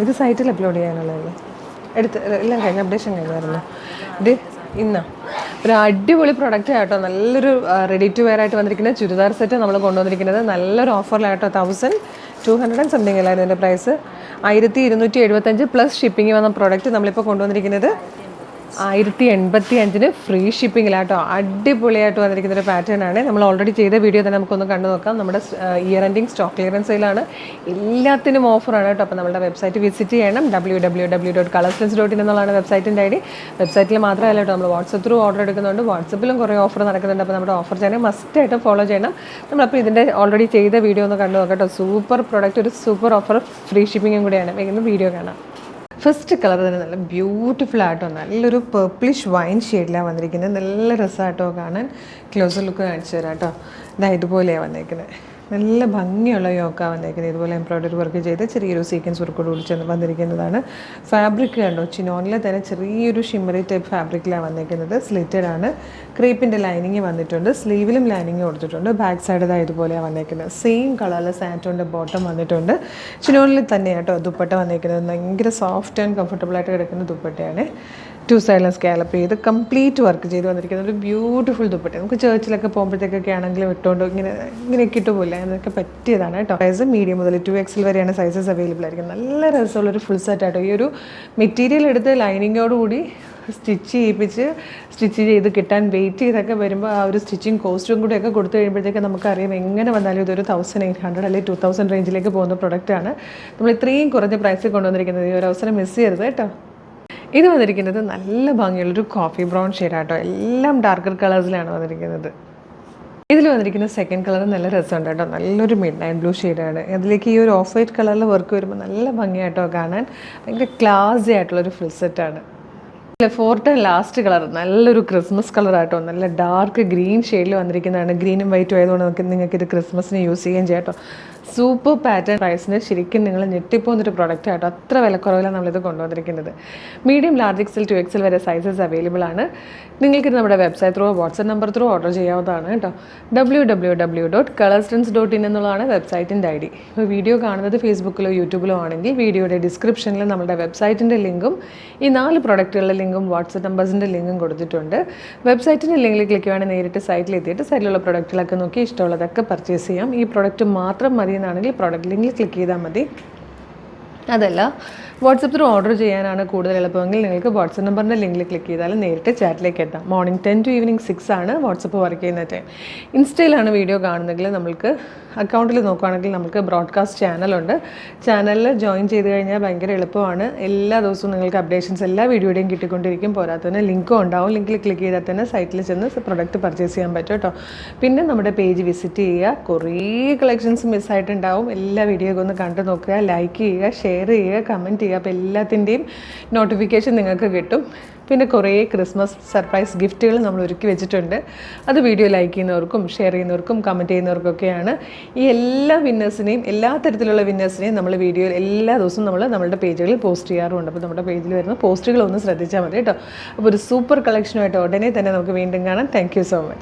ഇത് സൈറ്റിൽ അപ്ലോഡ് ചെയ്യാനുള്ളതല്ലേ? എല്ലാം കഴിഞ്ഞ അപ്ഡേഷൻ കഴിഞ്ഞായിരുന്നു. ഇത് ഇന്നാ ഒരു അടിപൊളി പ്രൊഡക്റ്റ് ആട്ടോ. നല്ലൊരു റെഡി ടു വെയർ ആയിട്ട് വന്നിരിക്കുന്ന ചുരിദാർ സെറ്റ് നമ്മൾ കൊണ്ടുവന്നിരിക്കുന്നത് നല്ലൊരു ഓഫറിലായിട്ടോ. 1200 സംതിങ് അല്ലായിരുന്നു എൻ്റെ പ്രൈസ്. 1275 പ്ലസ് ഷിപ്പിംഗ് വന്ന പ്രോഡക്റ്റ് നമ്മളിപ്പോൾ കൊണ്ടുവന്നിരിക്കുന്നത് 1085 ഫ്രീ ഷിപ്പിങ്ങിലാട്ടോ. അടിപൊളിയായിട്ട് വന്നിരിക്കുന്നൊരു പാറ്റേൺ ആണ്. നമ്മൾ ഓൾറെഡി ചെയ്ത വീഡിയോ തന്നെ നമുക്കൊന്ന് കണ്ടു നോക്കാം. നമ്മുടെ ഇയർ എൻഡിങ് സ്റ്റോക്ക് ക്ലിയറൻസ് സെയിലാണ്. എല്ലാത്തിനും ഓഫറാണ് കേട്ടോ. അപ്പോൾ നമ്മുടെ വെബ്സൈറ്റ് വിസിറ്റ് ചെയ്യണം. www.coloursense.in എന്നുള്ളതാണ് വെബ്സൈറ്റിൻ്റെ ഐഡി. വെബ്സൈറ്റിൽ മാത്രമല്ല കേട്ടോ, നമ്മൾ വാട്സപ്പ് ത്രൂ ഓർഡർ എടുക്കുന്നുണ്ട്. വാട്സപ്പിലും കുറേ ഓഫർ നടക്കുന്നുണ്ട്. അപ്പോൾ നമ്മുടെ ഓഫർ ചാനൽ മസ്റ്റായിട്ട് ഫോളോ ചെയ്യണം. നമ്മളപ്പോൾ ഇതിൻ്റെ ഓൾറെഡി ചെയ്ത വീഡിയോ ഒന്ന് കണ്ടു നോക്കാം കേട്ടോ. സൂപ്പർ പ്രൊഡക്റ്റ്, ഒരു സൂപ്പർ ഓഫർ, ഫ്രീ ഷിപ്പിങ്ങും കൂടിയാണ്. വേഗം വീഡിയോ കാണാം. ഫസ്റ്റ് കളർ തന്നെ നല്ല ബ്യൂട്ടിഫുൾ ആയിട്ടോ. നല്ലൊരു പേർപ്പിളിഷ് വൈൻ ഷെയ്ഡിലാണ് വന്നിരിക്കുന്നത്. നല്ല രസമായിട്ടോ കാണാൻ. ക്ലോസർ ലുക്ക് കാണിച്ചു തരാം കേട്ടോ. ഇതുപോലെയാണ് വന്നിരിക്കുന്നത്. നല്ല ഭംഗിയുള്ള യോക്കാണ് വന്നിരിക്കുന്നത്. ഇതുപോലെ എംബ്രോയ്ഡറി വർക്ക് ചെയ്ത് ചെറിയൊരു സീക്വൻസ് വർക്കോട് കൂടി വന്നിരിക്കുന്നതാണ്. ഫാബ്രിക് കണ്ടോ, ചിനോണിലെ തന്നെ ചെറിയൊരു ഷിമ്മറി ടൈപ്പ് ഫാബ്രിക്കിലാണ് വന്നിരിക്കുന്നത്. സ്ലിറ്റഡ് ആണ്. ക്രീപ്പിൻ്റെ ലൈനിങ് വന്നിട്ടുണ്ട്. സ്ലീവിലും ലൈനിങ് കൊടുത്തിട്ടുണ്ട്. ബാക്ക് സൈഡ് ഇതുപോലെയാണ് വന്നിരിക്കുന്നത്. സെയിം കളറിൽ സാറ്റോൻ്റെ ബോട്ടം വന്നിട്ടുണ്ട്. ചിനോണിൽ തന്നെ കേട്ടോ ദുപ്പട്ട വന്നിരിക്കുന്നത്. ഭയങ്കര സോഫ്റ്റ് ആൻഡ് കംഫർട്ടബിൾ ആയിട്ട് കിടക്കുന്ന ദുപ്പട്ടയാണ്. 2 സൈഡിലും സ്കാലപ്പ് ചെയ്ത് കംപ്ലീറ്റ് വർക്ക് ചെയ്ത് വന്നിരിക്കുന്ന ഒരു ബ്യൂട്ടിഫുൾ ദുപ്പട്ട. നമുക്ക് ചേർച്ചിലൊക്കെ പോകുമ്പോഴത്തേക്കൊക്കെ ആണെങ്കിലും ഇട്ടുകൊണ്ട് ഇങ്ങനെയൊക്കെ ഇട്ട് പോകില്ല, എന്നൊക്കെ പറ്റിയതാണ് കേട്ടോ. സൈസ് മീഡിയം മുതൽ 2XL വരെയാണ് സൈസസ് അവൈലബിൾ ആയിരിക്കും. നല്ല രസമുള്ളൊരു ഫുൾ സെറ്റ് ആട്ടോ. ഈ ഒരു മെറ്റീരിയൽ എടുത്ത് ലൈനിങ്ങോടുകൂടി സ്റ്റിച്ച് ചെയ്ത് കിട്ടാൻ വെയിറ്റ് ചെയ്തൊക്കെ വരുമ്പോൾ ആ ഒരു സ്റ്റിച്ചിങ് കോസ്റ്റും കൂടെയൊക്കെ കൊടുത്തു കഴിയുമ്പോഴത്തേക്ക് നമുക്കറിയാം എങ്ങനെ വന്നാലും ഇതൊരു 1800 അല്ലെങ്കിൽ 2000 റേഞ്ചിലേക്ക് പോകുന്ന പ്രൊഡക്റ്റാണ്. നമ്മൾ ഇത്രയും കുറഞ്ഞ പ്രൈസിൽ കൊണ്ടുവന്നിരിക്കുന്നത്. ഈ ഒരു അവസരം മിസ് ചെയ്യരുത് കേട്ടോ. ഇത് വന്നിരിക്കുന്നത് നല്ല ഭംഗിയുള്ളൊരു കോഫി ബ്രൗൺ ഷെയ്ഡാട്ടോ. എല്ലാം ഡാർക്കർ കളേഴ്സിലാണ് വന്നിരിക്കുന്നത്. ഇതിൽ വന്നിരിക്കുന്ന സെക്കൻഡ് കളർ നല്ല രസമുണ്ട് കേട്ടോ. നല്ലൊരു മിഡ് നൈറ്റ് ബ്ലൂ ഷെയ്ഡാണ്. അതിലേക്ക് ഈ ഒരു ഓഫ് വൈറ്റ് കളറിൽ വർക്ക് വരുമ്പോൾ നല്ല ഭംഗിയായിട്ടോ കാണാൻ. ഭയങ്കര ക്ലാസി ആയിട്ടുള്ളൊരു ഫുൾ സെറ്റാണ്. ഫോർത്ത് ആൻഡ് ലാസ്റ്റ് കളർ നല്ലൊരു ക്രിസ്മസ് കളറായിട്ടോ. നല്ല ഡാർക്ക് ഗ്രീൻ ഷെയ്ഡിൽ വന്നിരിക്കുന്നതാണ്. ഗ്രീനും വൈറ്റും ആയതുകൊണ്ട് നിങ്ങൾക്ക് ഇത് ക്രിസ്മസിന് യൂസ് ചെയ്യുകയും ചെയ്യാം കേട്ടോ. Super pattern. പ്രൈസിന് ശരിക്കും നിങ്ങൾ ഞെട്ടിപ്പോകുന്നൊരു പ്രൊഡക്റ്റ് ആയിട്ടോ. അത്ര വിലക്കുറവിലാണ് നമ്മളിത് കൊണ്ടുവന്നിരിക്കുന്നത്. മീഡിയം, ലാർജ് XL, 2XL വരെ സൈസസ് അവൈലബിൾ ആണ്. നിങ്ങൾക്കിത് നമ്മുടെ website through WhatsApp number through order ചെയ്യാവുന്നതാണ് കേട്ടോ. www.coloursense.in എന്നുള്ളതാണ് വെബ്സൈറ്റിൻ്റെ ഐഡി. ഇപ്പോൾ വീഡിയോ കാണുന്നത് ഫേസ്ബുക്കിലോ യൂട്യൂബിലോ ആണെങ്കിൽ വീഡിയോയുടെ ഡിസ്ക്രിപ്ഷനിൽ നമ്മുടെ വെബ്സൈറ്റിൻ്റെ ലിങ്കും ഈ 4 പ്രൊഡക്റ്റുകളുടെ ലിങ്കും വാട്സപ്പ് നമ്പേഴ്സിൻ്റെ ലിങ്കും കൊടുത്തിട്ടുണ്ട്. വെബ്സൈറ്റിൻ്റെ ലിങ്കിൽ ക്ലിക്ക് ചെയ്യുകയാണെങ്കിൽ നേരിട്ട് സൈറ്റിൽ എത്തിയിട്ട് സൈറ്റിലുള്ള പ്രൊഡക്റ്റുകളൊക്കെ നോക്കി ഇഷ്ടമുള്ളതൊക്കെ പർച്ചേസ് ചെയ്യാം. ഈ പ്രൊഡക്റ്റ് മാത്രം മതി എന്നാണെങ്കിൽ പ്രോഡക്റ്റ് ലിങ്കിൽ ക്ലിക്ക് ചെയ്താൽ മതി. അതല്ല വാട്സപ്പ് ത്രൂ ഓർഡർ ചെയ്യാനാണ് കൂടുതൽ എളുപ്പമെങ്കിൽ നിങ്ങൾക്ക് വാട്സപ്പ് നമ്പറിൻ്റെ ലിങ്കിൽ ക്ലിക്ക് ചെയ്താൽ നേരിട്ട് ചാറ്റിലേക്ക് എത്താം. മോർണിംഗ് 10 to ഈവനിങ് 6 ആണ് വാട്സപ്പ് വർക്ക് ചെയ്യുന്ന ടൈം. ഇൻസ്റ്റയിലാണ് വീഡിയോ കാണുന്നതെങ്കിൽ നമ്മൾക്ക് അക്കൗണ്ടിൽ നോക്കുകയാണെങ്കിൽ നമുക്ക് ബ്രോഡ്കാസ്റ്റ് ചാനലുണ്ട്. ചാനലിൽ ജോയിൻ ചെയ്ത് കഴിഞ്ഞാൽ ഭയങ്കര എളുപ്പമാണ്. എല്ലാ ദിവസവും നിങ്ങൾക്ക് അപ്ഡേഷൻസ് എല്ലാ വീഡിയോയുടെയും കിട്ടിക്കൊണ്ടിരിക്കും. പോരാത്തതിന് ലിങ്കും ഉണ്ടാവും. ലിങ്കിൽ ക്ലിക്ക് ചെയ്താൽ തന്നെ സൈറ്റിൽ ചെന്ന് പ്രൊഡക്റ്റ് പർച്ചേസ് ചെയ്യാൻ പറ്റും കേട്ടോ. പിന്നെ നമ്മുടെ പേജ് വിസിറ്റ് ചെയ്യുക. കുറേ കളക്ഷൻസ് മിസ്സായിട്ടുണ്ടാവും. എല്ലാ വീഡിയോയൊക്കെ ഒന്ന് കണ്ടു നോക്കുക, ലൈക്ക് ചെയ്യുക, ഷെയർ ചെയ്യുക, കമൻറ്റ് ചെയ്യുക. അപ്പോൾ എല്ലാത്തിൻ്റെയും നോട്ടിഫിക്കേഷൻ നിങ്ങൾക്ക് കിട്ടും. പിന്നെ കുറേ ക്രിസ്മസ് സർപ്രൈസ് ഗിഫ്റ്റുകൾ നമ്മൾ ഒരുക്കി വെച്ചിട്ടുണ്ട്. അത് വീഡിയോ ലൈക്ക് ചെയ്യുന്നവർക്കും ഷെയർ ചെയ്യുന്നവർക്കും കമൻറ്റ് ചെയ്യുന്നവർക്കൊക്കെയാണ്. ഈ എല്ലാ വിന്നേഴ്സിനെയും, എല്ലാ തരത്തിലുള്ള വിന്നേഴ്സിനെയും നമ്മൾ വീഡിയോയിൽ എല്ലാ ദിവസവും നമ്മളുടെ പേജുകളിൽ പോസ്റ്റ് ചെയ്യാറുണ്ട്. അപ്പോൾ നമ്മുടെ പേജിൽ വരുന്ന പോസ്റ്റുകളൊന്ന് ശ്രദ്ധിച്ചാൽ മതി കേട്ടോ. അപ്പോൾ ഒരു സൂപ്പർ കളക്ഷനുമായിട്ട് ഉടനെ തന്നെ നമുക്ക് വീണ്ടും കാണാം. Thank you so much.